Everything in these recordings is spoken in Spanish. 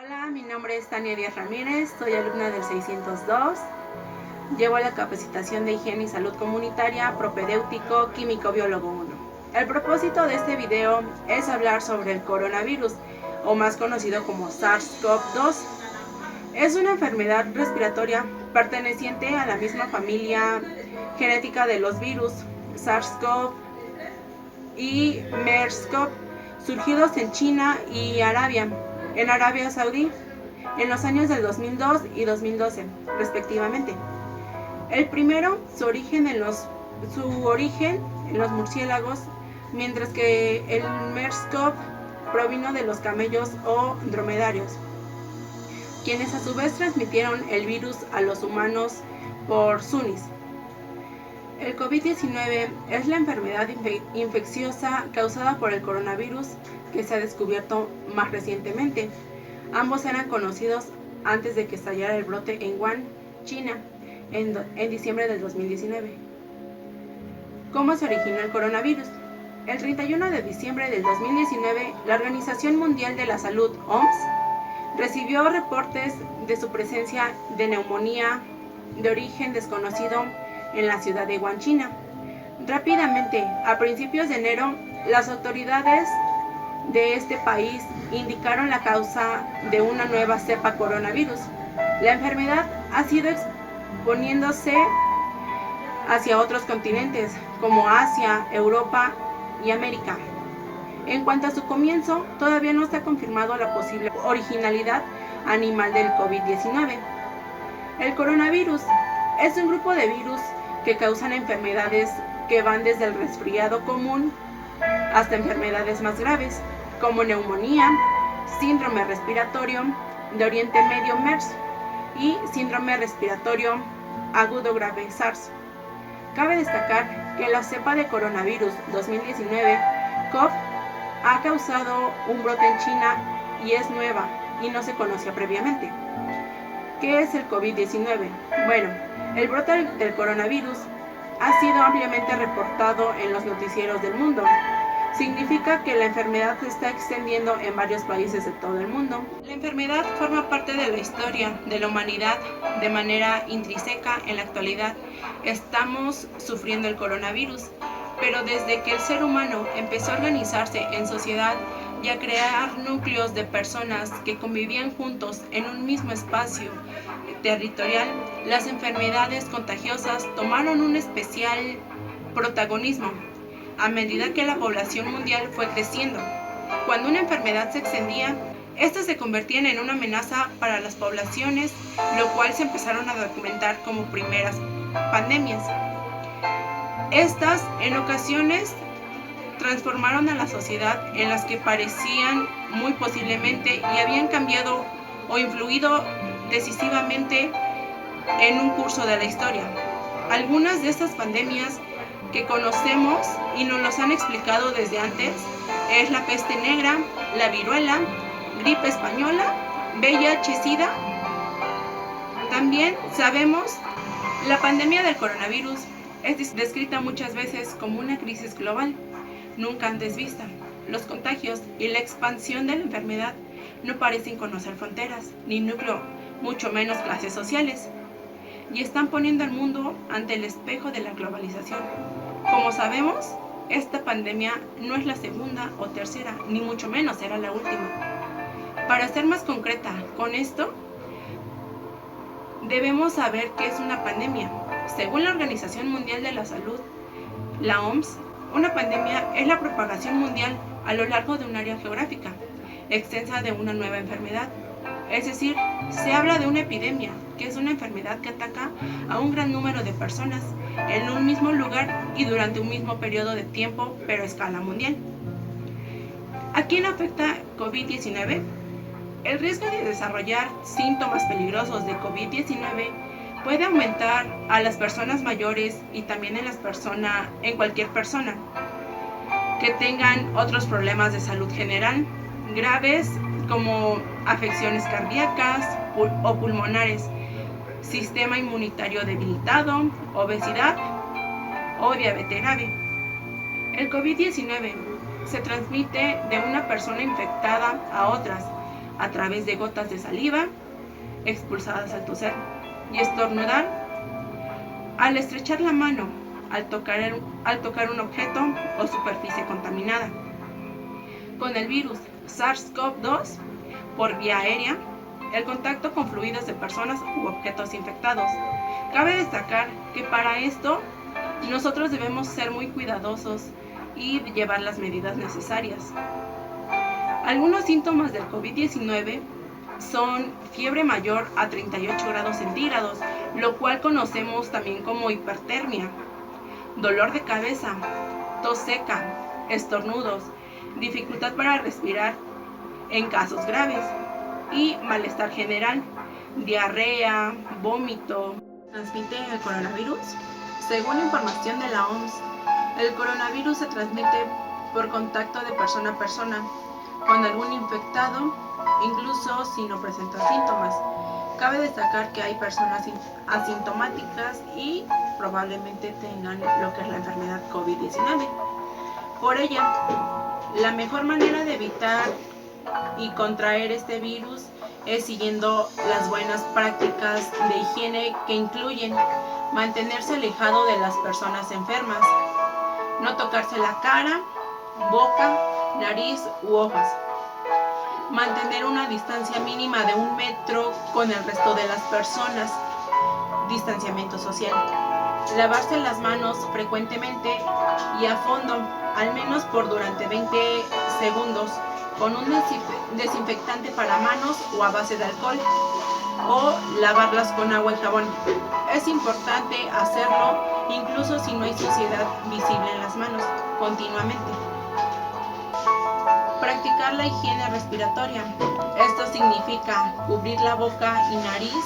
Hola, mi nombre es Tania Díaz Ramírez, soy alumna del 602. Llevo la capacitación de higiene y salud comunitaria, propedéutico, químico biólogo 1. El propósito de este video es hablar sobre el coronavirus, o más conocido como SARS-CoV-2. Es una enfermedad respiratoria perteneciente a la misma familia genética de los virus SARS-CoV y MERS-CoV, surgidos en China y en Arabia Saudí, en los años del 2002 y 2012, respectivamente. El primero, su origen en los murciélagos, mientras que el MERS-CoV provino de los camellos o dromedarios, quienes a su vez transmitieron el virus a los humanos por zoonosis. El COVID-19 es la enfermedad infecciosa causada por el coronavirus que se ha descubierto más recientemente. Ambos eran conocidos antes de que estallara el brote en Wuhan, China, en diciembre del 2019. ¿Cómo se originó el coronavirus? El 31 de diciembre del 2019, la Organización Mundial de la Salud, OMS, recibió reportes de su presencia de neumonía de origen desconocido en la ciudad de Wuhan, China. Rápidamente, a principios de enero, las autoridades de este país indicaron la causa de una nueva cepa coronavirus. La enfermedad ha sido exponiéndose hacia otros continentes como Asia, Europa y América. En cuanto a su comienzo, todavía no se ha confirmado la posible originalidad animal del COVID-19. El coronavirus es un grupo de virus que causan enfermedades que van desde el resfriado común hasta enfermedades más graves, como neumonía, síndrome respiratorio de Oriente Medio MERS y síndrome respiratorio agudo grave SARS. Cabe destacar que la cepa de coronavirus 2019 CoV ha causado un brote en China y es nueva y no se conocía previamente. ¿Qué es el COVID-19? Bueno, el brote del coronavirus ha sido ampliamente reportado en los noticieros del mundo. Significa que la enfermedad se está extendiendo en varios países de todo el mundo. La enfermedad forma parte de la historia de la humanidad de manera intrínseca. En la actualidad estamos sufriendo el coronavirus, pero desde que el ser humano empezó a organizarse en sociedad y a crear núcleos de personas que convivían juntos en un mismo espacio territorial, las enfermedades contagiosas tomaron un especial protagonismo a medida que la población mundial fue creciendo. Cuando una enfermedad se extendía, estas se convertían en una amenaza para las poblaciones, lo cual se empezaron a documentar como primeras pandemias. Estas, en ocasiones, transformaron a la sociedad en las que parecían muy posiblemente y habían cambiado o influido decisivamente en un curso de la historia. Algunas de estas pandemias que conocemos y nos los han explicado desde antes es la peste negra, la viruela, gripe española, VIH-Sida. También sabemos la pandemia del coronavirus es descrita muchas veces como una crisis global, nunca antes vista. Los contagios y la expansión de la enfermedad no parecen conocer fronteras, ni núcleo, mucho menos clases sociales, y están poniendo al mundo ante el espejo de la globalización. Como sabemos, esta pandemia no es la segunda o tercera, ni mucho menos será la última. Para ser más concreta con esto, debemos saber qué es una pandemia. Según la Organización Mundial de la Salud, la OMS, una pandemia es la propagación mundial a lo largo de un área geográfica extensa de una nueva enfermedad. Es decir, se habla de una epidemia, que es una enfermedad que ataca a un gran número de personas en un mismo lugar y durante un mismo periodo de tiempo, pero a escala mundial. ¿A quién afecta COVID-19? El riesgo de desarrollar síntomas peligrosos de COVID-19 puede aumentar a las personas mayores y también en cualquier persona que tengan otros problemas de salud general graves como afecciones cardíacas o pulmonares, sistema inmunitario debilitado, obesidad o diabetes grave. El COVID-19 se transmite de una persona infectada a otras a través de gotas de saliva expulsadas al toser y estornudar, al estrechar la mano, al tocar un objeto o superficie contaminada. Con el virus SARS-CoV-2 por vía aérea, el contacto con fluidos de personas u objetos infectados. Cabe destacar que para esto nosotros debemos ser muy cuidadosos y llevar las medidas necesarias. Algunos síntomas del COVID-19 son fiebre mayor a 38 grados centígrados, lo cual conocemos también como hipertermia, dolor de cabeza, tos seca, estornudos, dificultad para respirar en casos graves y malestar general, diarrea, vómito. ¿Transmite el coronavirus? Según información de la OMS, el coronavirus se transmite por contacto de persona a persona con algún infectado, incluso si no presenta síntomas. Cabe destacar que hay personas asintomáticas y probablemente tengan lo que es la enfermedad COVID-19. Por ello, la mejor manera de evitar y contraer este virus es siguiendo las buenas prácticas de higiene que incluyen mantenerse alejado de las personas enfermas, no tocarse la cara, boca, nariz u ojos, mantener una distancia mínima de 1 metro con el resto de las personas, distanciamiento social, lavarse las manos frecuentemente y a fondo, al menos por durante 20 segundos, con un desinfectante para manos o a base de alcohol, o lavarlas con agua y jabón. Es importante hacerlo incluso si no hay suciedad visible en las manos, continuamente. Practicar la higiene respiratoria. Esto significa cubrir la boca y nariz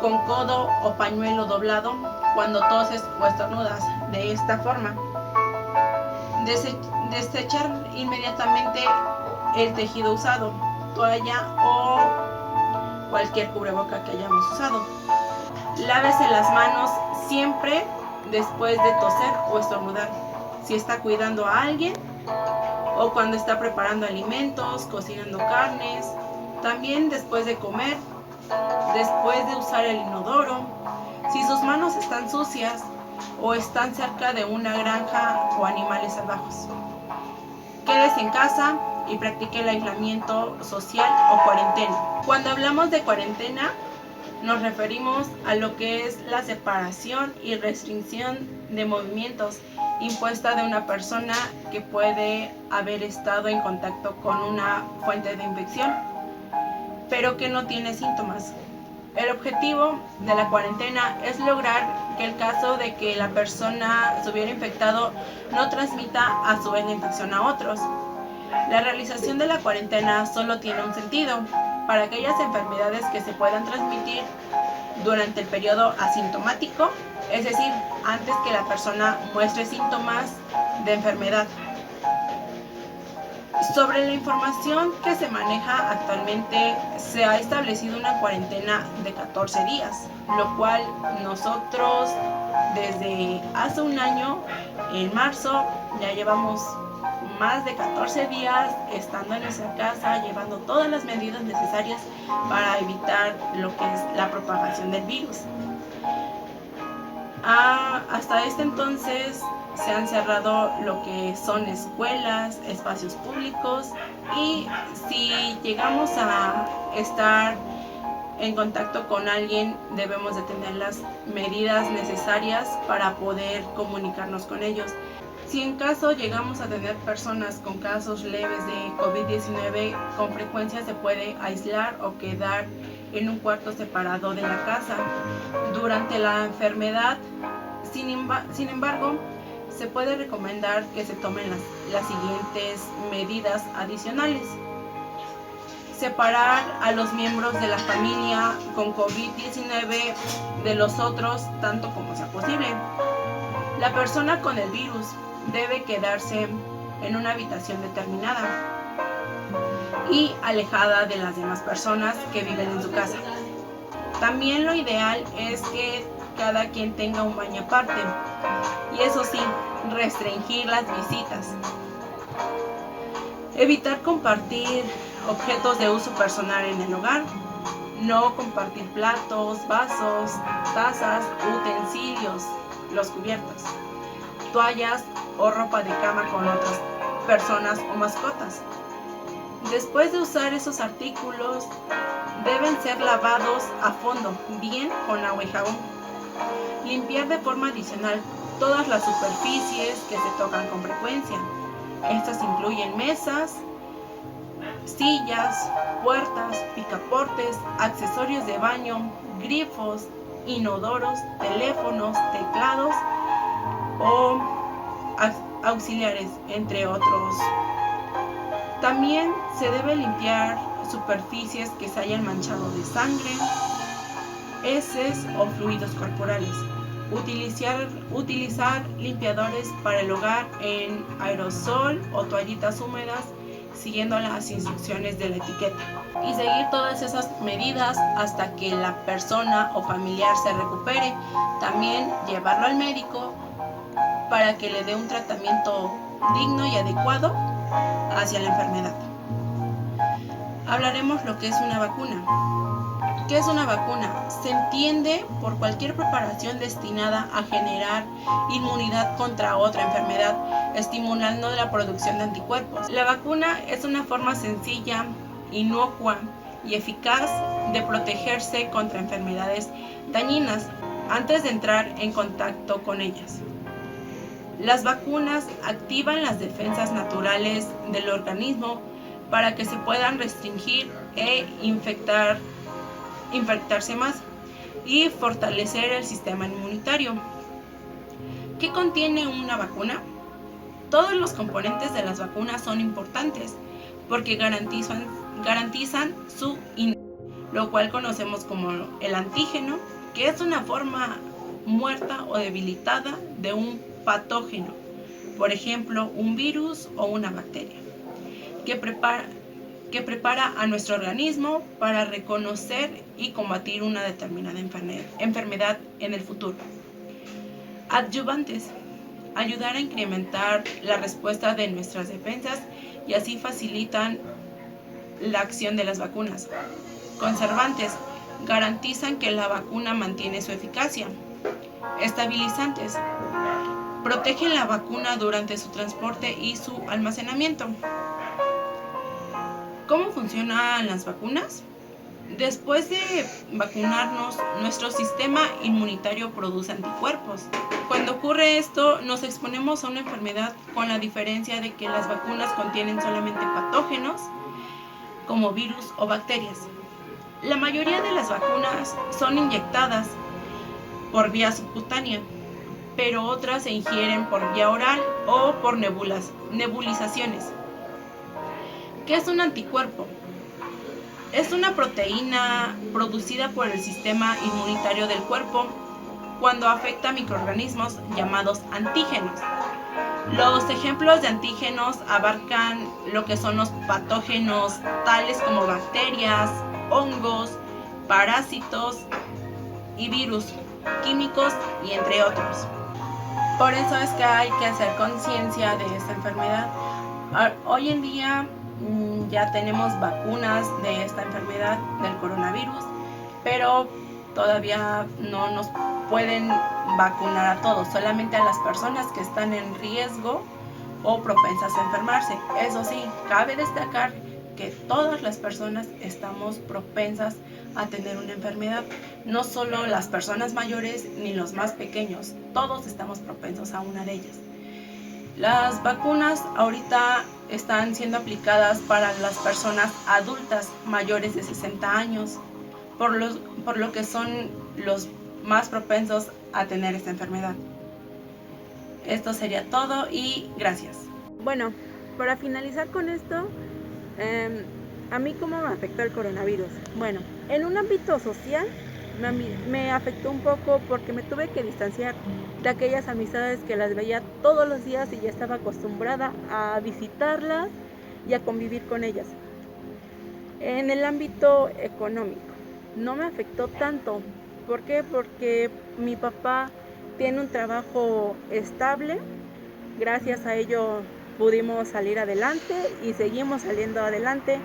con codo o pañuelo doblado cuando toses o estornudas. De esta forma, desechar inmediatamente el tejido usado, toalla o cualquier cubreboca que hayamos usado. Lávese las manos siempre después de toser o estornudar, si está cuidando a alguien o cuando está preparando alimentos, cocinando carnes, también después de comer, después de usar el inodoro, si sus manos están sucias o están cerca de una granja o animales salvajes. Quédese en casa y practique el aislamiento social o cuarentena. Cuando hablamos de cuarentena, nos referimos a lo que es la separación y restricción de movimientos impuesta de una persona que puede haber estado en contacto con una fuente de infección, pero que no tiene síntomas. El objetivo de la cuarentena es lograr que el caso de que la persona se hubiera infectado no transmita a su vez la infección a otros. La realización de la cuarentena solo tiene un sentido: para aquellas enfermedades que se puedan transmitir durante el periodo asintomático, es decir, antes que la persona muestre síntomas de enfermedad. Sobre la información que se maneja actualmente, se ha establecido una cuarentena de 14 días, lo cual nosotros desde hace un año, en marzo, ya llevamos más de 14 días estando en nuestra casa, llevando todas las medidas necesarias para evitar lo que es la propagación del virus. Hasta este entonces se han cerrado lo que son escuelas, espacios públicos, y si llegamos a estar en contacto con alguien, debemos de tener las medidas necesarias para poder comunicarnos con ellos. Si en caso llegamos a tener personas con casos leves de COVID-19, con frecuencia se puede aislar o quedar en un cuarto separado de la casa durante la enfermedad. Sin embargo, se puede recomendar que se tomen las siguientes medidas adicionales. Separar a los miembros de la familia con COVID-19 de los otros tanto como sea posible. La persona con el virus debe quedarse en una habitación determinada y alejada de las demás personas que viven en su casa. También lo ideal es que cada quien tenga un baño aparte, y eso sí, restringir las visitas. Evitar compartir objetos de uso personal en el hogar, no compartir platos, vasos, tazas, utensilios, los cubiertos, toallas o ropa de cama con otras personas o mascotas. Después de usar esos artículos, deben ser lavados a fondo, bien con agua y jabón. Limpiar de forma adicional todas las superficies que se tocan con frecuencia. Estas incluyen mesas, sillas, puertas, picaportes, accesorios de baño, grifos, inodoros, teléfonos, teclados o auxiliares, entre otros. También se debe limpiar superficies que se hayan manchado de sangre, heces o fluidos corporales. Utilizar limpiadores para el hogar en aerosol o toallitas húmedas siguiendo las instrucciones de la etiqueta. Y seguir todas esas medidas hasta que la persona o familiar se recupere. También llevarlo al médico para que le dé un tratamiento digno y adecuado hacia la enfermedad. Hablaremos lo que es una vacuna. ¿Qué es una vacuna? Se entiende por cualquier preparación destinada a generar inmunidad contra otra enfermedad, estimulando la producción de anticuerpos. La vacuna es una forma sencilla, inocua y eficaz de protegerse contra enfermedades dañinas antes de entrar en contacto con ellas. Las vacunas activan las defensas naturales del organismo para que se puedan restringir e infectarse más y fortalecer el sistema inmunitario. ¿Qué contiene una vacuna? Todos los componentes de las vacunas son importantes porque garantizan su lo cual conocemos como el antígeno, que es una forma muerta o debilitada de un patógeno, por ejemplo, un virus o una bacteria, que prepara a nuestro organismo para reconocer y combatir una determinada enfermedad en el futuro. Adyuvantes: ayudar a incrementar la respuesta de nuestras defensas y así facilitan la acción de las vacunas. Conservantes: garantizan que la vacuna mantiene su eficacia. Estabilizantes: protegen la vacuna durante su transporte y su almacenamiento. ¿Cómo funcionan las vacunas? Después de vacunarnos, nuestro sistema inmunitario produce anticuerpos. Cuando ocurre esto, nos exponemos a una enfermedad, con la diferencia de que las vacunas contienen solamente patógenos, como virus o bacterias. La mayoría de las vacunas son inyectadas por vía subcutánea, pero otras se ingieren por vía oral o por nebulizaciones. ¿Qué es un anticuerpo? Es una proteína producida por el sistema inmunitario del cuerpo cuando afecta a microorganismos llamados antígenos. Los ejemplos de antígenos abarcan lo que son los patógenos tales como bacterias, hongos, parásitos y virus químicos, y entre otros. Por eso es que hay que hacer conciencia de esta enfermedad. Hoy en día ya tenemos vacunas de esta enfermedad del coronavirus, pero todavía no nos pueden vacunar a todos, solamente a las personas que están en riesgo o propensas a enfermarse. Eso sí, cabe destacar que todas las personas estamos propensas a tener una enfermedad, no solo las personas mayores ni los más pequeños, todos estamos propensos a una de ellas. Las vacunas ahorita están siendo aplicadas para las personas adultas mayores de 60 años, por lo que son los más propensos a tener esta enfermedad. Esto sería todo y gracias. Bueno, para finalizar con esto, ¿a mí cómo me afectó el coronavirus? Bueno, en un ámbito social me afectó un poco porque me tuve que distanciar de aquellas amistades que las veía todos los días y ya estaba acostumbrada a visitarlas y a convivir con ellas. En el ámbito económico no me afectó tanto. ¿Por qué? Porque mi papá tiene un trabajo estable, gracias a ello pudimos salir adelante y seguimos saliendo adelante.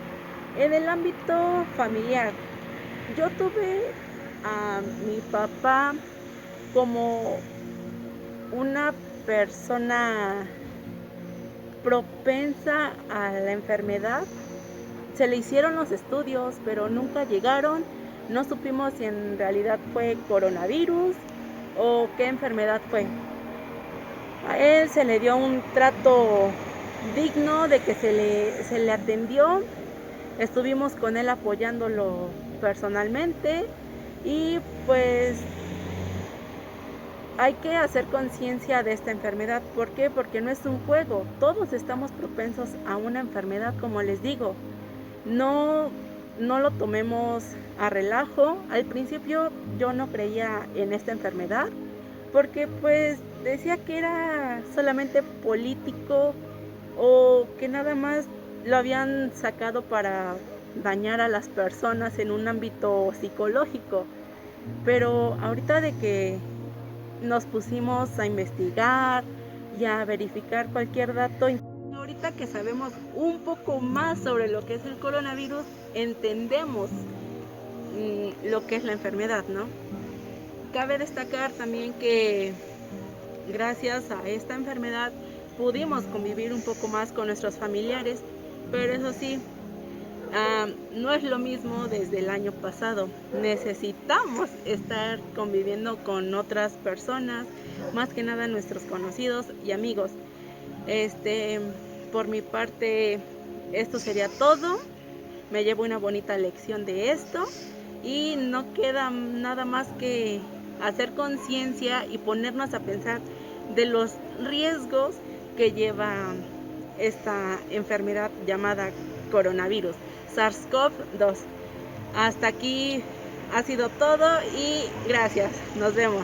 En el ámbito familiar, yo tuve a mi papá como una persona propensa a la enfermedad. Se le hicieron los estudios, pero nunca llegaron. No supimos si en realidad fue coronavirus o qué enfermedad fue. A él se le dio un trato digno de que se le atendió. Estuvimos con él apoyándolo personalmente y pues hay que hacer conciencia de esta enfermedad. ¿Por qué? Porque no es un juego. Todos estamos propensos a una enfermedad, como les digo. No, no lo tomemos a relajo. Al principio yo no creía en esta enfermedad porque pues decía que era solamente político o que nada más lo habían sacado para dañar a las personas en un ámbito psicológico. Pero ahorita de que nos pusimos a investigar y a verificar cualquier dato, ahorita que sabemos un poco más sobre lo que es el coronavirus, entendemos lo que es la enfermedad, ¿no? Cabe destacar también que gracias a esta enfermedad pudimos convivir un poco más con nuestros familiares, pero eso sí, no es lo mismo desde el año pasado. Necesitamos estar conviviendo con otras personas, más que nada nuestros conocidos y amigos. Por mi parte, esto sería todo. Me llevo una bonita lección de esto y no queda nada más que hacer conciencia y ponernos a pensar de los riesgos que lleva esta enfermedad llamada coronavirus, SARS-CoV-2. Hasta aquí ha sido todo y gracias. Nos vemos.